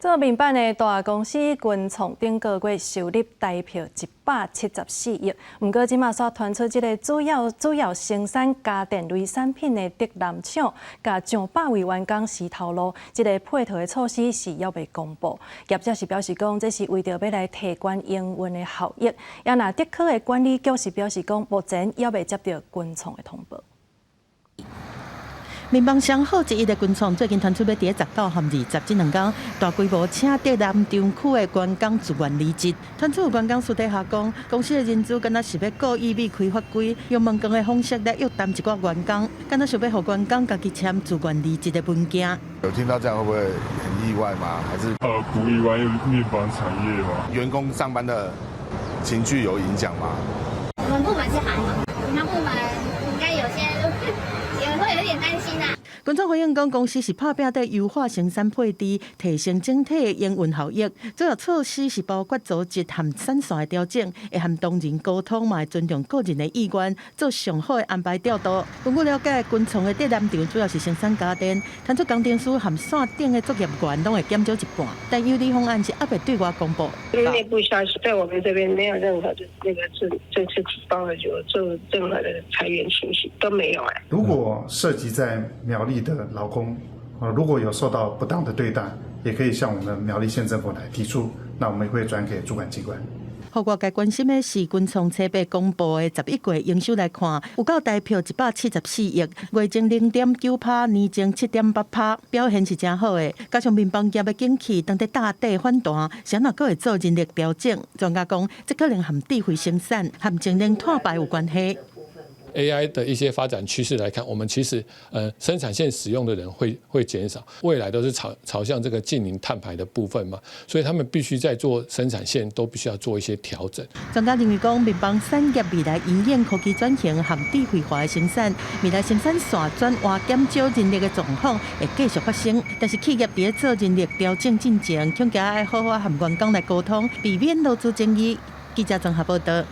做民办的大公司群创顶个月收入大票174亿，不过即马煞传出这个主要生产家电类产品的德南厂，甲上百位员工是透露，这个配套的措施是还未公布。业者是表示讲，这是为着要来提高营运的效益。也那德科的管理局是表示讲，目前还未接到群创的通报。 民邦商号之一的群创最近传出要伫19和20这2天大规模请德南厂区的员工自愿离职。传出有员工私底下讲，公司的人资敢若是要故意避开法规，用问讲的方式来约谈一寡员工，敢若想要互员工家己签自愿离职的文件。有听到这样会不会很意外吗？还是不意外，因为面板产业嘛。员工上班的情绪有影响吗？我们部门是还好，其他部门应该有些也会有点担心啊。 群创回应讲，公司是拍拼在优化生产配置，提升整体的营运效益。主要措施是包括组织和产线的调整，会和同仁沟通，嘛会尊重个人的意愿，做上好的安排调度。根据了解，群创的德南厂主要是生产家电，产出工程师和线顶的作业员拢会减少一半，但优利方案是还未对外公布。因为内部消息，在我们这边没有任何的政策提报的有做任何的裁员情形都没有哎。如果涉及在苗栗的劳工，如果有受到不当的对待，也可以向我们苗栗县政府来提出，那我们会转给主管机关。互外界关心的是，群创初步公布的11月营收来看，有到大票174亿，月增0.9%，年增7.8%，表现是真好的。加上民邦业的景气当在大底反弹，谁若阁会做人力调整？专家讲，这可能和智慧生产、和精灵碳排有关系。 AI 的一些发展趋势来看，我们其实生产线使用的人会减少，未来都是朝向这个净零碳排的部分嘛，所以他们必须在做生产线都必须要做一些调整。专家认为讲，民邦产业未来应用科技转型和智慧化的生产，未来生产线转换减少人力的状况会继续发生。但是企业伫做人力调整进前，恐惊要好好和员工来沟通，避免劳资争议。记者综合报道。